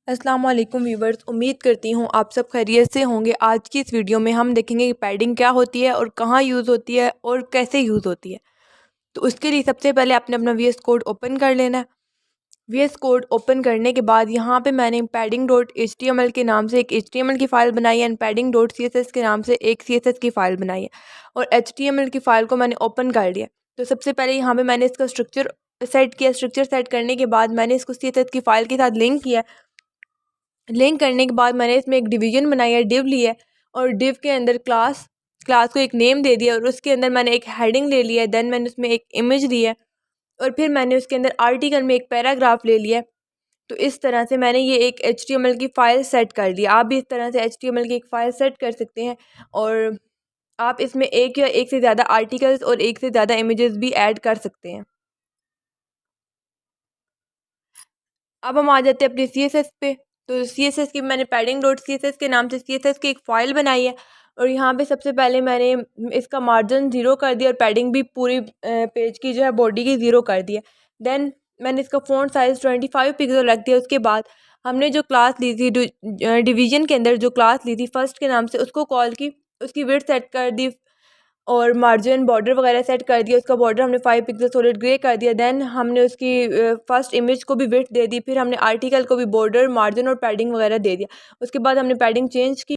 अस्सलाम वालेकुम व्यूवर्स, उम्मीद करती हूँ आप सब खैरियत से होंगे। आज की इस वीडियो में हम देखेंगे कि पैडिंग क्या होती है और कहाँ यूज़ होती है और कैसे यूज़ होती है। तो उसके लिए सबसे पहले आपने अपना वी एस कोड ओपन कर लेना है। वी एस कोड ओपन करने के बाद यहाँ पे मैंने padding dot H T M L के नाम से एक एच टी एम एल की फ़ाइल बनाई है and padding dot C S S के नाम से एक सी एस एस की फ़ाइल बनाई है और एच टी एम एल की फ़ाइल को मैंने ओपन कर लिया। तो सबसे पहले यहाँ पे मैंने इसका स्ट्रक्चर सेट किया। स्ट्रक्चर सेट करने के बाद मैंने इसको सी एस एस की फ़ाइल के साथ लिंक किया। लिंक करने के बाद मैंने इसमें एक डिवीजन बनाई है, डिव ली है और डिव के अंदर क्लास को एक नेम दे दिया और उसके अंदर मैंने एक हेडिंग ले लिया है। देन मैंने उसमें एक इमेज दी है और फिर मैंने उसके अंदर आर्टिकल में एक पैराग्राफ ले लिया। तो इस तरह से मैंने ये एक HTML की फ़ाइल सेट कर ली। आप भी इस तरह से HTML की एक फ़ाइल सेट कर सकते हैं और आप इसमें एक या एक से ज़्यादा आर्टिकल्स और एक से ज़्यादा इमेजेस भी ऐड कर सकते हैं। अब हम आ जाते हैं अपने CSS पे। तो CSS की मैंने पैडिंग डॉट CSS के नाम से CSS की एक फ़ाइल बनाई है और यहाँ पे सबसे पहले मैंने इसका मार्जिन 0 कर दिया और पैडिंग भी पूरी पेज की जो है बॉडी की 0 कर दिया। देन मैंने इसका फ़ॉन्ट साइज़ 25 पिक्सल रख दिया। उसके बाद हमने जो क्लास ली थी डिवीज़न के अंदर जो क्लास ली थी फर्स्ट के नाम से, उसको कॉल की, उसकी विड्थ सेट कर दी और मार्जिन बॉर्डर वगैरह सेट कर दिया। उसका बॉर्डर हमने 5 पिक्सल सॉलिड ग्रे कर दिया। देन हमने उसकी फर्स्ट इमेज को भी विड्थ दे दी। फिर हमने आर्टिकल को भी बॉर्डर, मार्जिन और पैडिंग वगैरह दे दिया। उसके बाद हमने पैडिंग चेंज की।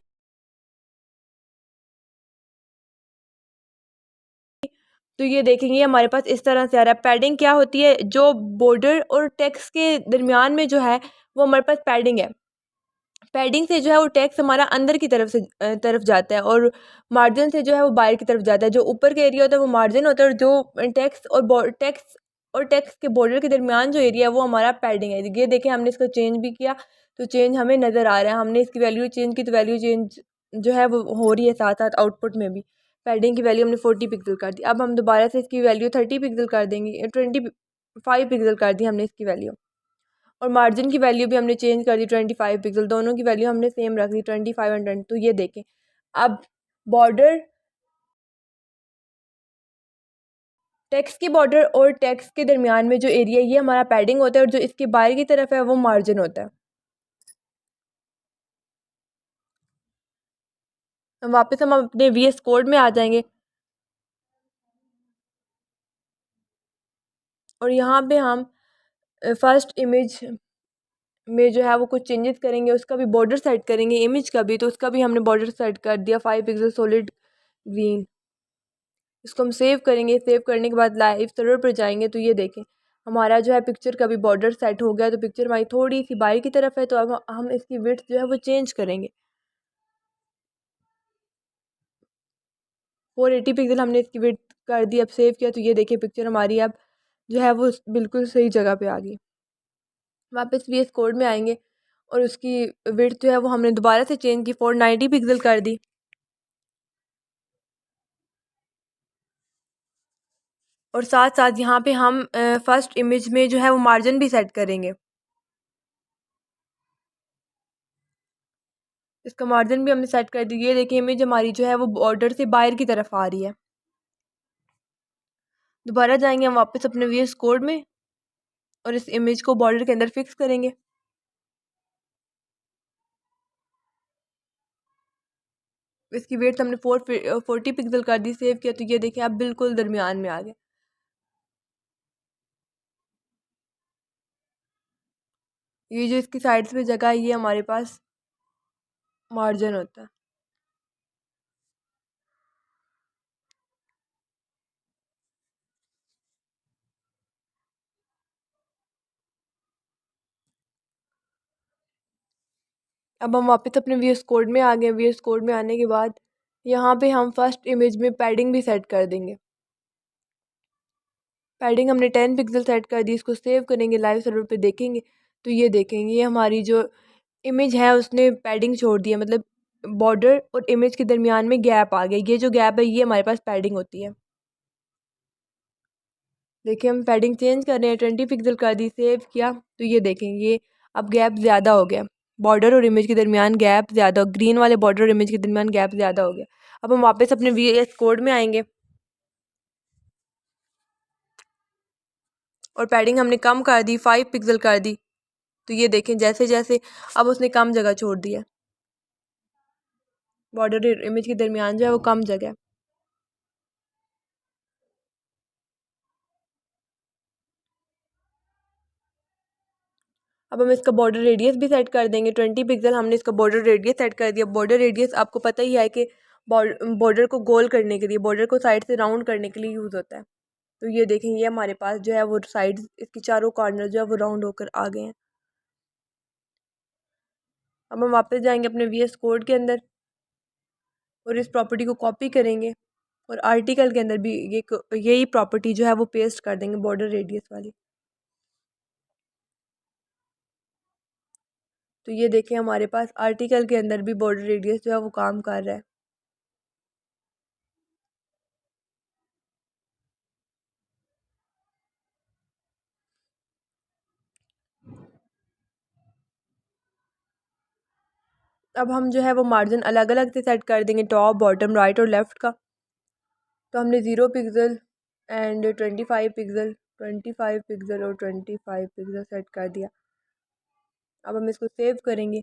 तो ये देखेंगे हमारे पास इस तरह से आ रहा है। पैडिंग क्या होती है? जो बॉर्डर और टेक्स्ट के दरमियान में जो है वो हमारे पास पैडिंग है। पैडिंग से जो है वो टेक्स्ट हमारा अंदर की तरफ से तरफ जाता है और मार्जिन से जो है वो बाहर की तरफ जाता है। जो ऊपर का एरिया होता है वो मार्जिन होता है और जो टेक्स्ट के बॉर्डर के दरमियान जो एरिया है वो हमारा पैडिंग है। ये देखें हमने इसको चेंज भी किया तो चेंज हमें नज़र आ रहा है। हमने इसकी वैल्यू चेंज की तो वैल्यू चेंज जो है वो हो रही है साथ साथ आउटपुट में भी। पैडिंग की वैल्यू हमने 40 पिक्सल कर दी। अब हम दोबारा से इसकी वैल्यू 30 पिक्सल कर देंगे। 25 पिक्सल कर दी हमने इसकी वैल्यू और मार्जिन की वैल्यू भी हमने चेंज कर दी 25 पिक्सल। दोनों की वैल्यू हमने सेम रख दी 25 एंड 20। तो ये देखें अब बॉर्डर, टेक्स्ट की बॉर्डर और टेक्स्ट के दरमियान में जो एरिया ये हमारा पैडिंग होता है और जो इसके बाहर की तरफ है वो मार्जिन होता है। वापस हम अपने VS कोड में आ जाएंगे और यहाँ पे हम फर्स्ट इमेज में जो है वो कुछ चेंजेस करेंगे। उसका भी बॉर्डर सेट करेंगे, इमेज का भी। तो उसका भी हमने बॉर्डर सेट कर दिया 5 पिक्सल सॉलिड ग्रीन। इसको हम सेव करेंगे। सेव करने के बाद लाइव सर्वर पर जाएंगे तो ये देखें हमारा जो है पिक्चर का भी बॉर्डर सेट हो गया। तो पिक्चर हमारी थोड़ी सी बाहर की तरफ है तो अब हम इसकी विड्थ जो है वो चेंज करेंगे। 480 पिक्सल हमने इसकी विड्थ कर दी। अब सेव किया तो ये देखिए पिक्चर हमारी अब जो है वो बिल्कुल सही जगह पे आ गई। वापस VS कोड में आएंगे और उसकी विड्थ जो है वो हमने दोबारा से चेंज की, 490 पिक्सल कर दी। और साथ साथ यहाँ पे हम फर्स्ट इमेज में जो है वो मार्जिन भी सेट करेंगे। इसका मार्जिन भी हमने सेट कर दी। ये देखिए इमेज हमारी जो है वो बॉर्डर से बाहर की तरफ आ रही है। दोबारा जाएंगे हम वापस अपने VS कोड में और इस इमेज को बॉर्डर के अंदर फिक्स करेंगे। इसकी वेट हमने 40 पिक्सल कर दी। सेव किया तो ये देखिए आप बिल्कुल दरमियान में आ गए। ये जो इसकी साइड्स पे जगह है ये हमारे पास मार्जिन होता है। अब हम वापस अपने VS कोड में आ गए। VS कोड में आने के बाद यहाँ पे हम फर्स्ट इमेज में पैडिंग भी सेट कर देंगे। पैडिंग हमने 10 पिक्सल सेट कर दी। इसको सेव करेंगे, लाइव सर्वर पे देखेंगे तो ये देखेंगे ये हमारी जो इमेज है उसने पैडिंग छोड़ दी है। मतलब बॉर्डर और इमेज के दरमियान में गैप आ गया। ये जो गैप है ये हमारे पास पैडिंग होती है। देखिए हम पैडिंग चेंज कर रहे हैं, 20 पिक्सल कर दी। सेव किया तो ये देखेंगे ये अब गैप ज़्यादा हो गया। बॉर्डर और इमेज के दरमियान गैप ज़्यादा, ग्रीन वाले बॉर्डर और इमेज के दरमियान गैप ज़्यादा हो गया। अब हम वापस अपने VS कोड में आएंगे और पैडिंग हमने कम कर दी, 5 पिक्सल कर दी। तो ये देखें जैसे जैसे अब उसने कम जगह छोड़ दिया, बॉर्डर इमेज के दरमियान जो है वो कम जगह है। अब हम इसका बॉर्डर रेडियस भी सेट कर देंगे 20 पिक्सल। हमने इसका बॉर्डर रेडियस सेट कर दिया। बॉर्डर रेडियस आपको पता ही है कि बॉर्डर को गोल करने के लिए, बॉर्डर को साइड से राउंड करने के लिए यूज़ होता है। तो ये देखें, ये हमारे पास जो है वो साइड, इसकी चारों कॉर्नर जो है वो राउंड होकर आ गए हैं। अब हम वापस जाएंगे अपने VS कोड के अंदर और इस प्रॉपर्टी को कॉपी करेंगे और आर्टिकल के अंदर भी यही प्रॉपर्टी जो है वो पेस्ट कर देंगे, बॉर्डर रेडियस वाली। तो ये देखें हमारे पास आर्टिकल के अंदर भी बॉर्डर रेडियस जो है वो काम कर रहा है। अब हम जो है वो मार्जिन अलग अलग से सेट कर देंगे, टॉप, बॉटम, राइट और लेफ़्ट का। तो हमने 0 पिक्सल एंड 25 पिक्सल, 25 पिक्सल और 25 पिक्सल सेट कर दिया। अब हम इसको सेव करेंगे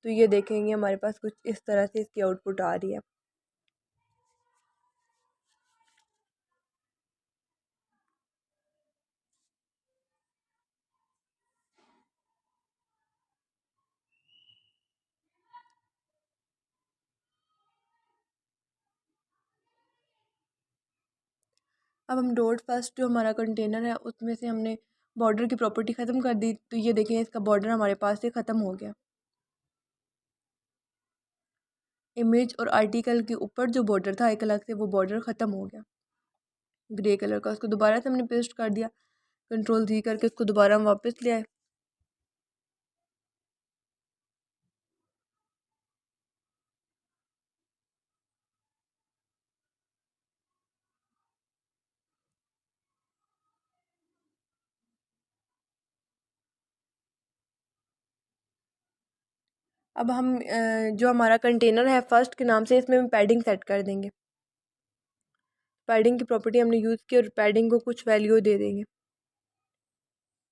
तो ये देखेंगे हमारे पास कुछ इस तरह से इसकी आउटपुट आ रही है। अब हम डॉट फर्स्ट जो हमारा कंटेनर है उसमें से हमने बॉर्डर की प्रॉपर्टी ख़त्म कर दी। तो ये देखें इसका बॉर्डर हमारे पास से ख़त्म हो गया। इमेज और आर्टिकल के ऊपर जो बॉर्डर था एक अलग से, वो बॉर्डर ख़त्म हो गया ग्रे कलर का। उसको दोबारा से हमने पेस्ट कर दिया, Ctrl+Z करके उसको दोबारा हम वापस ले आए। अब हम जो हमारा कंटेनर है फर्स्ट के नाम से, इसमें हम पैडिंग सेट कर देंगे। पैडिंग की प्रॉपर्टी हमने यूज़ की और पैडिंग को कुछ वैल्यू दे देंगे।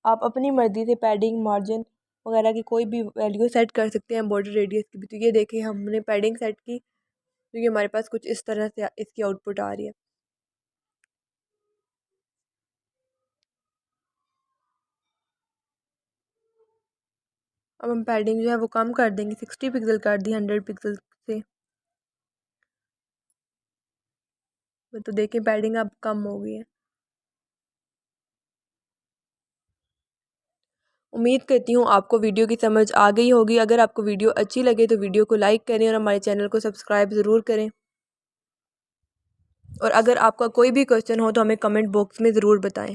आप अपनी मर्ज़ी से पैडिंग, मार्जिन वगैरह की कोई भी वैल्यू सेट कर सकते हैं, बॉर्डर रेडियस की भी। तो ये देखिए हमने पैडिंग सेट की तो ये हमारे पास कुछ इस तरह से इसकी आउटपुट आ रही है। अब हम पैडिंग जो है वो कम कर देंगे, 60 पिक्सल कर दी 100 पिक्सल से। तो देखिए पैडिंग अब कम हो गई है। उम्मीद करती हूँ आपको वीडियो की समझ आ गई होगी। अगर आपको वीडियो अच्छी लगे तो वीडियो को लाइक करें और हमारे चैनल को सब्सक्राइब ज़रूर करें। और अगर आपका कोई भी क्वेश्चन हो तो हमें कमेंट बॉक्स में ज़रूर बताएं।